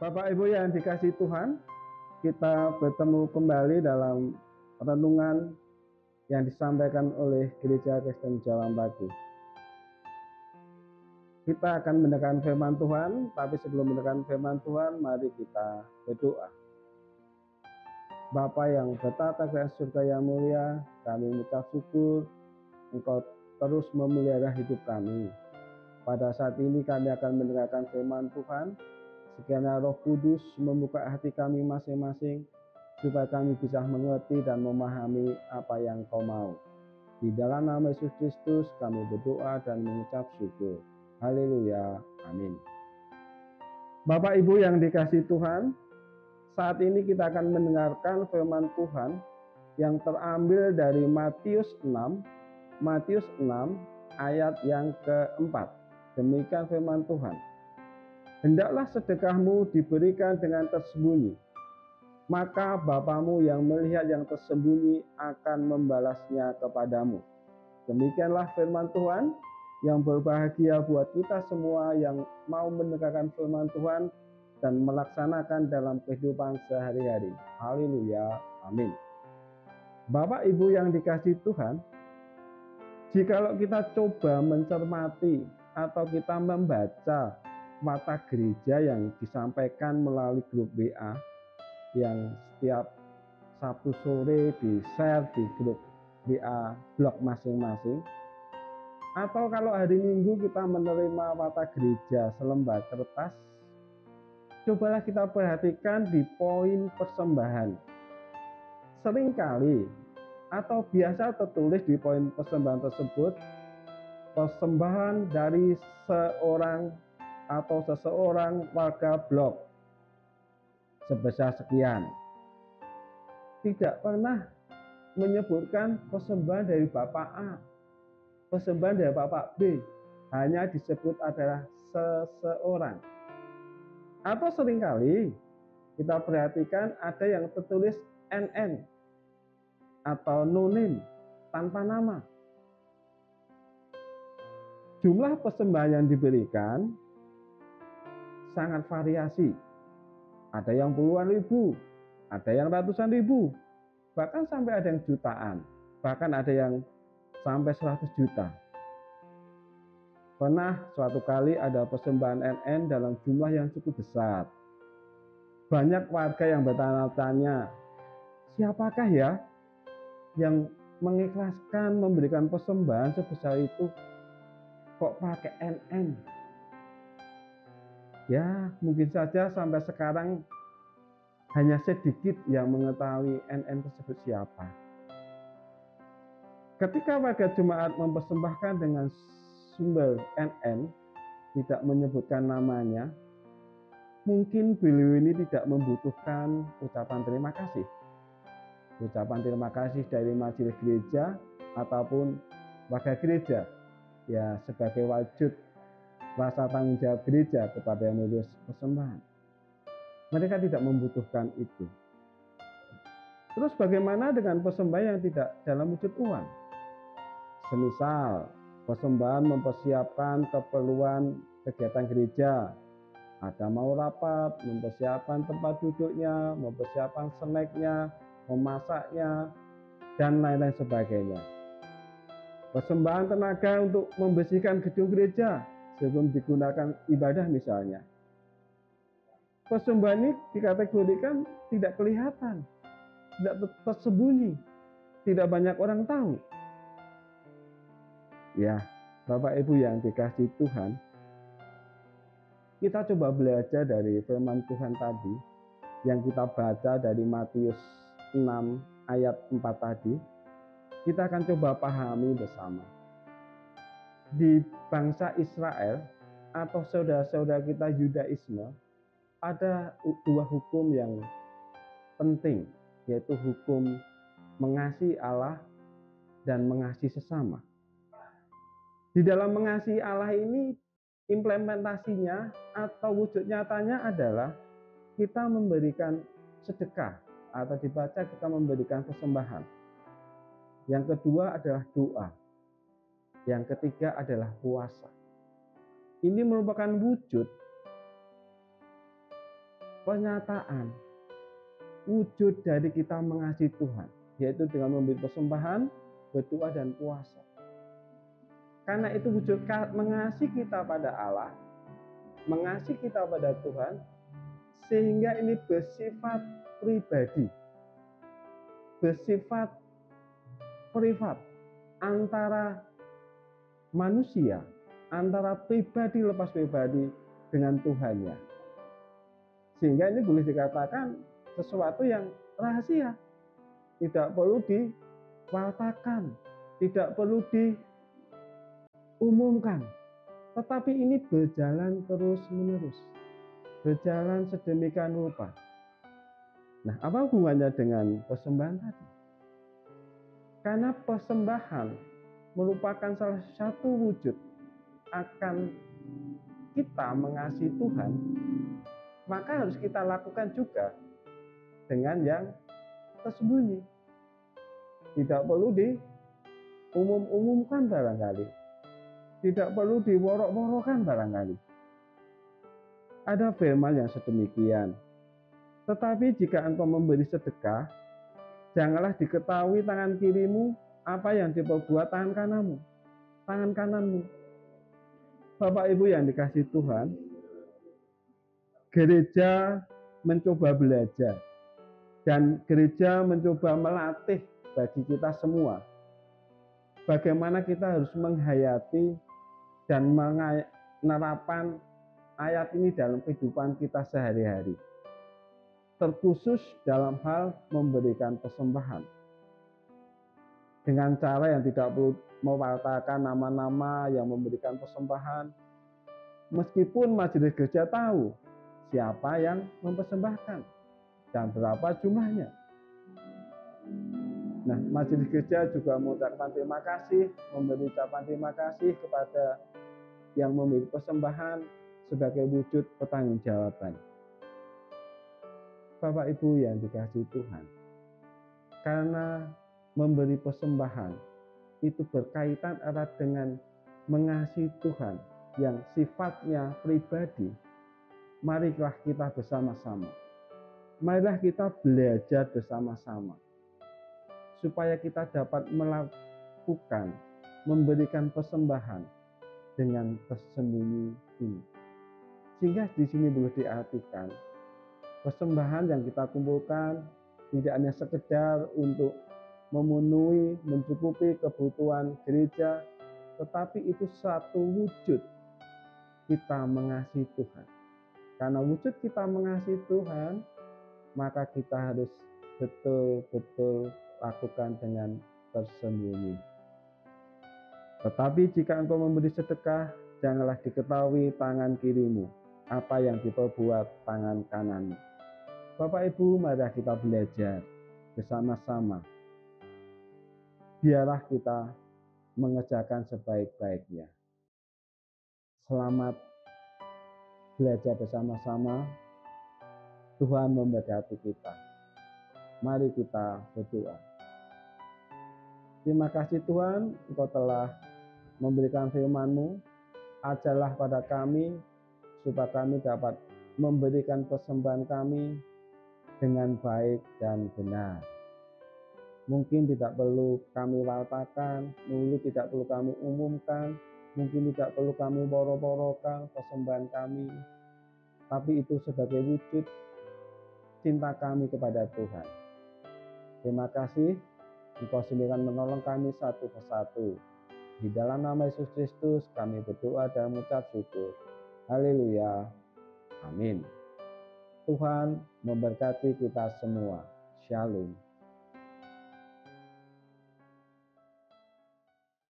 Bapak Ibu yang dikasihi Tuhan, kita bertemu kembali dalam renungan yang disampaikan oleh Gereja Kristen Jalan Pagi. Kita akan mendengarkan firman Tuhan, tapi sebelum mendengarkan firman Tuhan, mari kita berdoa. Bapa yang bertata di surga yang mulia, kami mengucap syukur Engkau terus memelihara hidup kami. Pada saat ini kami akan mendengarkan firman Tuhan. Sekiranya Roh Kudus membuka hati kami masing-masing, supaya kami bisa mengerti dan memahami apa yang Kau mau. Di dalam nama Yesus Kristus kami berdoa dan mengucap syukur. Haleluya. Amin. Bapak Ibu yang dikasihi Tuhan, saat ini kita akan mendengarkan firman Tuhan yang terambil dari Matius 6 ayat yang keempat. Demikian firman Tuhan. Hendaklah sedekahmu diberikan dengan tersembunyi, maka Bapamu yang melihat yang tersembunyi akan membalasnya kepadamu. Demikianlah firman Tuhan. Yang berbahagia buat kita semua yang mau mendengarkan firman Tuhan dan melaksanakan dalam kehidupan sehari-hari. Haleluya. Amin. Bapak Ibu yang dikasihi Tuhan, jikalau kita coba mencermati atau kita membaca mata gereja yang disampaikan melalui grup WA yang setiap Sabtu sore di-share di grup WA blog masing-masing, atau kalau hari Minggu kita menerima mata gereja selembar kertas, cobalah kita perhatikan di poin persembahan. Seringkali atau biasa tertulis di poin persembahan tersebut, persembahan dari seorang atau seseorang warga blog sebesar sekian. Tidak pernah menyebutkan persembahan dari Bapak A, persembahan dari Bapak B, hanya disebut adalah seseorang. Atau seringkali kita perhatikan ada yang tertulis NN atau no name, tanpa nama. Jumlah persembahan yang diberikan sangat variasi. Ada yang puluhan ribu, ada yang ratusan ribu, bahkan sampai ada yang jutaan, bahkan ada yang sampai 100 juta. Pernah suatu kali ada persembahan NN dalam jumlah yang cukup besar. Banyak warga yang bertanya-tanya, siapakah ya yang mengikhlaskan memberikan persembahan sebesar itu? Kok pakai NN? Ya, mungkin saja sampai sekarang hanya sedikit yang mengetahui NN tersebut siapa. Ketika warga jemaat mempersembahkan dengan sumber NN, tidak menyebutkan namanya, mungkin beliau ini tidak membutuhkan ucapan terima kasih. Ucapan terima kasih dari majelis gereja ataupun warga gereja, ya sebagai wujud rasa tanggung jawab gereja kepada yang menulis persembahan. Mereka tidak membutuhkan itu. Terus bagaimana dengan persembahan yang tidak dalam wujud uang? Semisal persembahan mempersiapkan keperluan kegiatan gereja, ada mau rapat, mempersiapkan tempat duduknya, mempersiapkan snacknya, memasaknya, dan lain-lain sebagainya. Persembahan tenaga untuk membersihkan gedung gereja sebelum digunakan ibadah misalnya. Persembahan ini dikategorikan tidak kelihatan, tidak tersembunyi, tidak banyak orang tahu. Ya, Bapak Ibu yang dikasihi Tuhan, kita coba belajar dari firman Tuhan tadi yang kita baca dari Matius 6 ayat 4 tadi. Kita akan coba pahami bersama. Di bangsa Israel atau saudara-saudara kita Yudaisme, ada dua hukum yang penting, yaitu hukum mengasihi Allah dan mengasihi sesama. Di dalam mengasihi Allah ini, implementasinya atau wujud nyatanya adalah kita memberikan sedekah atau dibaca kita memberikan persembahan. Yang kedua adalah doa. Yang ketiga adalah puasa. Ini merupakan wujud penyataan wujud dari kita mengasihi Tuhan, yaitu dengan memberi persembahan, berdoa, dan puasa. Karena itu wujud mengasihi kita pada Allah, mengasihi kita pada Tuhan, sehingga ini bersifat pribadi, bersifat privat antara manusia, antara pribadi lepas pribadi dengan Tuhannya. Sehingga ini boleh dikatakan sesuatu yang rahasia, tidak perlu diwartakan, tidak perlu diumumkan, tetapi ini berjalan terus-menerus, berjalan sedemikian rupa. Nah, apa hubungannya dengan persembahan tadi? Karena persembahan merupakan salah satu wujud akan kita mengasihi Tuhan, maka harus kita lakukan juga dengan yang tersembunyi. Tidak perlu diumum-umumkan barangkali, tidak perlu diworok-worokan barangkali. Ada firman yang sedemikian. Tetapi jika engkau memberi sedekah, janganlah diketahui tangan kirimu apa yang diperbuat tangan kananmu. Bapak Ibu yang dikasihi Tuhan, gereja mencoba belajar dan gereja mencoba melatih bagi kita semua bagaimana kita harus menghayati dan menerapkan ayat ini dalam kehidupan kita sehari-hari, terkhusus dalam hal memberikan persembahan dengan cara yang tidak perlu mewartakan nama-nama yang memberikan persembahan, meskipun majelis gereja tahu siapa yang mempersembahkan dan berapa jumlahnya. Nah, majelis gereja juga mengucapkan terima kasih, memberi ucapan terima kasih kepada yang memberi persembahan sebagai wujud pertanggungjawaban. Bapak Ibu yang dikasihi Tuhan, karena memberi persembahan itu berkaitan erat dengan mengasihi Tuhan yang sifatnya pribadi. Marilah kita bersama-sama, marilah kita belajar bersama-sama supaya kita dapat melakukan, memberikan persembahan dengan tersembunyi ini. Sehingga di sini boleh diartikan persembahan yang kita kumpulkan tidak hanya sekedar untuk memenuhi, mencukupi kebutuhan gereja, tetapi itu satu wujud kita mengasihi Tuhan. Karena wujud kita mengasihi Tuhan, maka kita harus betul-betul lakukan dengan tersembunyi. Tetapi jika engkau memberi sedekah, janganlah diketahui tangan kirimu apa yang diperbuat tangan kananmu. Bapak Ibu, mari kita belajar bersama-sama. Biarlah kita mengerjakan sebaik-baiknya. Selamat belajar bersama-sama. Tuhan memberkati kita. Mari kita berdoa. Terima kasih Tuhan, Engkau telah memberikan firman-Mu. Ajarlah pada kami supaya kami dapat memberikan persembahan kami dengan baik dan benar. Mungkin tidak perlu kami wartakan, mungkin tidak perlu kami umumkan, mungkin tidak perlu kami borok-borokan persembahan kami, tapi itu sebagai wujud cinta kami kepada Tuhan. Terima kasih, Engkau sendirian menolong kami satu persatu. Di dalam nama Yesus Kristus kami berdoa dan mengucap syukur. Haleluya. Amin. Tuhan memberkati kita semua. Shalom.